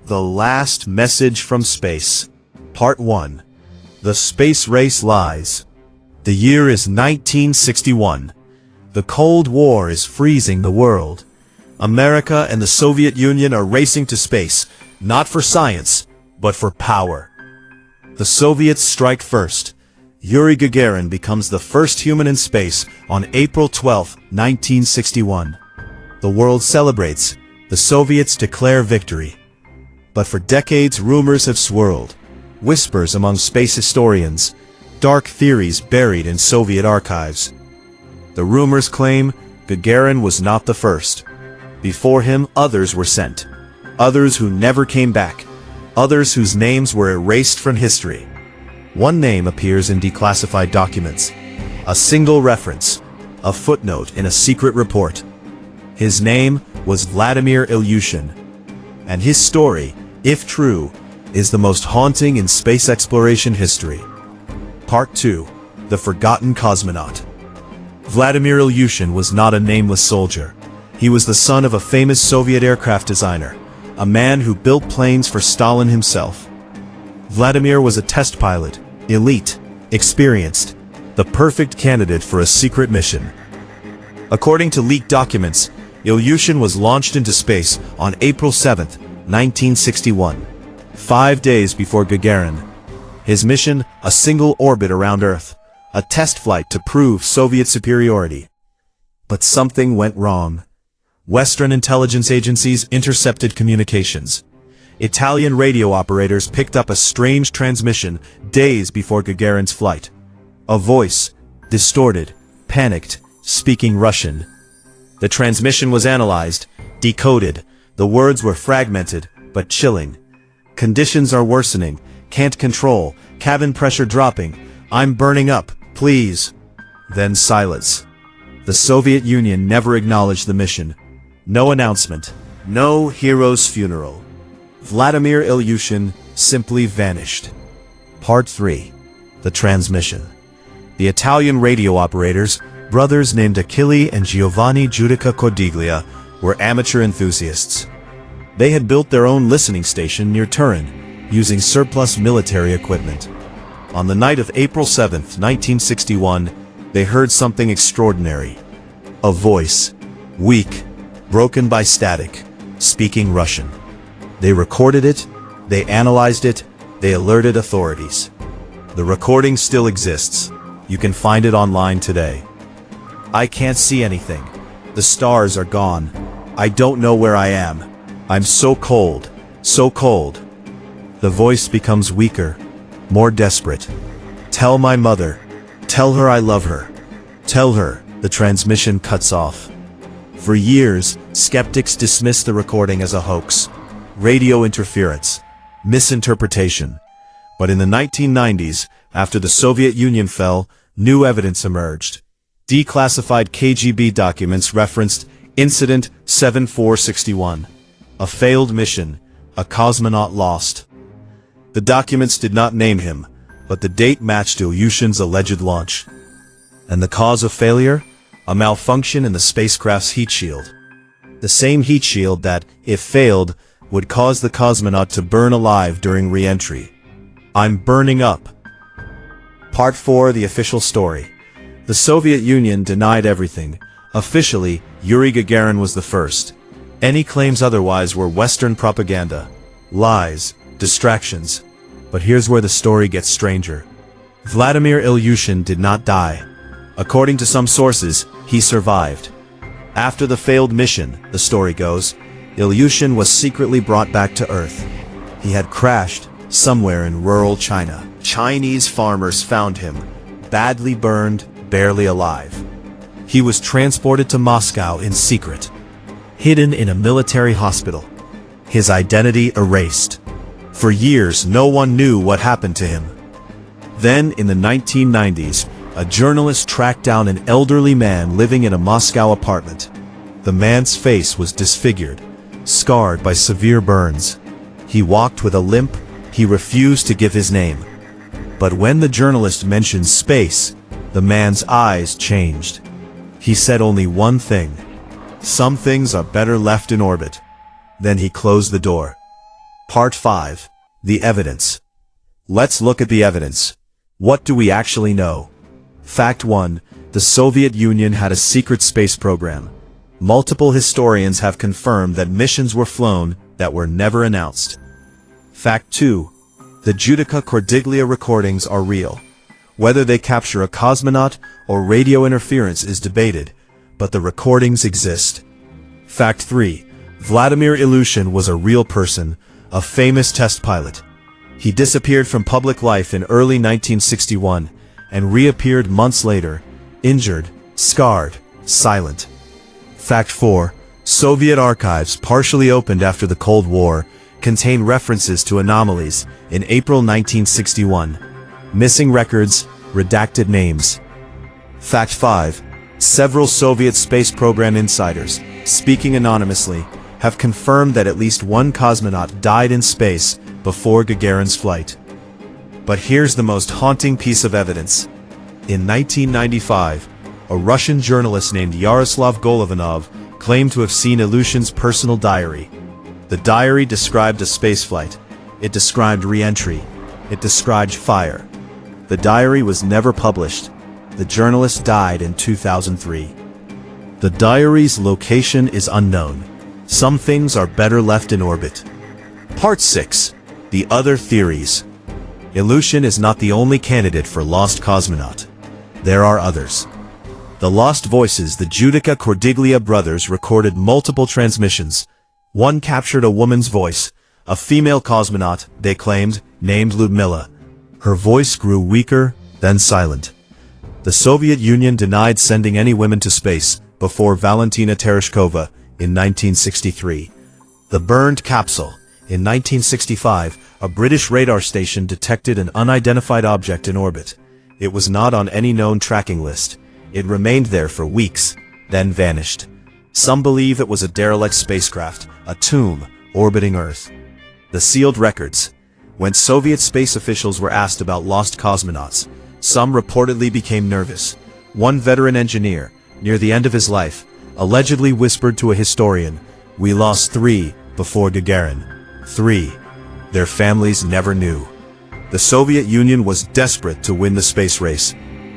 The Last Message from Space. Part 1. The Space Race Lies. The year is 1961. The Cold War is freezing the world. America and the Soviet Union are racing to space, not for science, but for power. The Soviets strike first. Yuri Gagarin becomes the first human in space on April 12, 1961. The world celebrates. The Soviets declare victory. But for decades rumors have swirled. Whispers among space historians. Dark theories buried in Soviet archives. The rumors claim Gagarin was not the first. Before him, others were sent. Others who never came back. Others whose names were erased from history. One name appears in declassified documents. A single reference. A footnote in a secret report. His name was Vladimir Ilyushin. And his story, if true, is the most haunting in space exploration history. Part 2. The Forgotten Cosmonaut. Vladimir Ilyushin was not a nameless soldier. He was the son of a famous Soviet aircraft designer, a man who built planes for Stalin himself. Vladimir was a test pilot, elite, experienced, the perfect candidate for a secret mission. According to leaked documents, Ilyushin was launched into space on April 7, 1961, 5 days before Gagarin. His mission, a single orbit around Earth, a test flight to prove Soviet superiority. But something went wrong. Western intelligence agencies intercepted communications. Italian radio operators picked up a strange transmission days before Gagarin's flight. A voice, distorted, panicked, speaking Russian. The transmission was analyzed, decoded. The words were fragmented, but chilling. Conditions are worsening, can't control, cabin pressure dropping, I'm burning up, please. Then silence. The Soviet Union never acknowledged the mission. No announcement, no hero's funeral. Vladimir Ilyushin simply vanished. Part 3. The Transmission. The Italian radio operators, brothers named Achille and Giovanni Giudica Cordiglia, were amateur enthusiasts. They had built their own listening station near Turin, using surplus military equipment. On the night of April 7, 1961, they heard something extraordinary. A voice, weak, broken by static, speaking Russian. They recorded it, they analyzed it, they alerted authorities. The recording still exists. You can find it online today. I can't see anything. The stars are gone. I don't know where I am. I'm so cold, so cold. The voice becomes weaker, more desperate. Tell my mother. Tell her I love her. Tell her. The transmission cuts off. For years, skeptics dismissed the recording as a hoax, radio interference, misinterpretation. But in the 1990s, after the Soviet Union fell, new evidence emerged. Declassified KGB documents referenced Incident 7461, a failed mission, a cosmonaut lost. The documents did not name him, but the date matched Ilyushin's alleged launch. And the cause of failure? A malfunction in the spacecraft's heat shield. The same heat shield that, if failed, would cause the cosmonaut to burn alive during re-entry. I'm burning up. Part 4. The official story. The Soviet Union denied everything. Officially, Yuri Gagarin was the first. Any claims otherwise were Western propaganda, lies, distractions. But here's where the story gets stranger. Vladimir Ilyushin did not die. According to some sources, he survived. After the failed mission, the story goes, Ilyushin was secretly brought back to Earth. He had crashed somewhere in rural China. Chinese farmers found him, badly burned, barely alive. He was transported to Moscow in secret, hidden in a military hospital. His identity erased. For years, no one knew what happened to him. Then, in the 1990s, a journalist tracked down an elderly man living in a Moscow apartment. The man's face was disfigured, scarred by severe burns. He walked with a limp. He refused to give his name. But when the journalist mentioned space, the man's eyes changed. He said only one thing: some things are better left in orbit. Then he closed the door. Part 5. The evidence. Let's look at the evidence. What do we actually know? Fact 1. The Soviet Union had a secret space program. Multiple historians have confirmed that missions were flown that were never announced. Fact 2. The Giudica Cordiglia recordings are real. Whether they capture a cosmonaut or radio interference is debated, but the recordings exist. Fact 3. Vladimir Ilyushin was a real person, a famous test pilot. He disappeared from public life in early 1961 and reappeared months later, injured, scarred, silent. Fact 4. Soviet archives, partially opened after the Cold War, contain references to anomalies in April 1961. Missing records, redacted names. Fact 5. Several Soviet space program insiders, speaking anonymously, have confirmed that at least one cosmonaut died in space before Gagarin's flight. But here's the most haunting piece of evidence. In 1995, a Russian journalist named Yaroslav Golovanov claimed to have seen Ilyushin's personal diary. The diary described a spaceflight. It described re-entry. It described fire. The diary was never published. The journalist died in 2003. The diary's location is unknown. Some things are better left in orbit. Part 6. The other theories. Ilyushin is not the only candidate for lost cosmonaut. There are others. The Lost Voices, the Giudica Cordiglia brothers, recorded multiple transmissions. One captured a woman's voice, a female cosmonaut, they claimed, named Ludmila. Her voice grew weaker, then silent. The Soviet Union denied sending any women to space before Valentina Tereshkova in 1963. The burned capsule. In 1965, a British radar station detected an unidentified object in orbit. It was not on any known tracking list. It remained there for weeks, then vanished. Some believe it was a derelict spacecraft, a tomb, orbiting Earth. The sealed records. When Soviet space officials were asked about lost cosmonauts, some reportedly became nervous. One veteran engineer, near the end of his life, allegedly whispered to a historian, "We lost 3 before Gagarin. 3. Their families never knew." The Soviet Union was desperate to win the space race.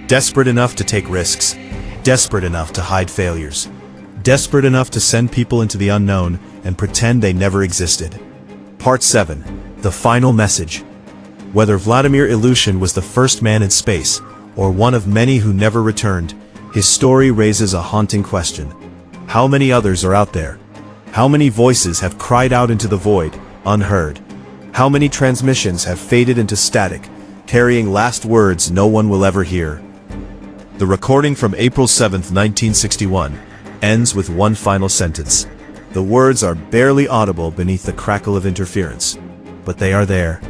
Desperate enough to take risks. Desperate enough to hide failures. Desperate enough to send people into the unknown and pretend they never existed. Part 7. The final message. Whether Vladimir Ilyushin was the first man in space, or one of many who never returned, his story raises a haunting question. How many others are out there? How many voices have cried out into the void, unheard? How many transmissions have faded into static, carrying last words no one will ever hear? The recording from April 7, 1961, ends with one final sentence. The words are barely audible beneath the crackle of interference, but they are there.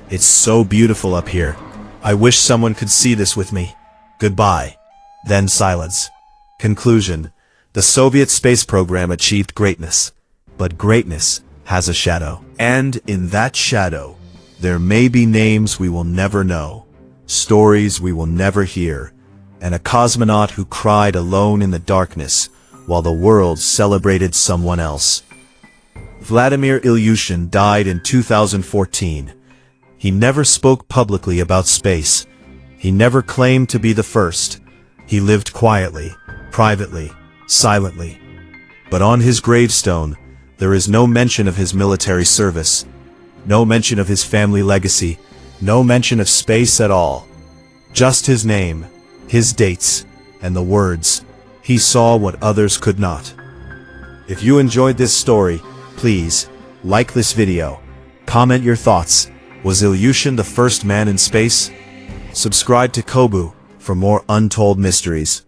It's so beautiful up here. I wish someone could see this with me. Goodbye. Then silence. Conclusion. The Soviet space program achieved greatness, but greatness has a shadow. And in that shadow, there may be names we will never know, stories we will never hear, and a cosmonaut who cried alone in the darkness while the world celebrated someone else. Vladimir Ilyushin died in 2014. He never spoke publicly about space. He never claimed to be the first. He lived quietly, privately, silently. But on his gravestone, there is no mention of his military service, no mention of his family legacy, no mention of space at all. Just his name, his dates, and the words, "He saw what others could not." If you enjoyed this story, please like this video, comment your thoughts. Was Ilyushin the first man in space? Subscribe to Kobu for more untold mysteries.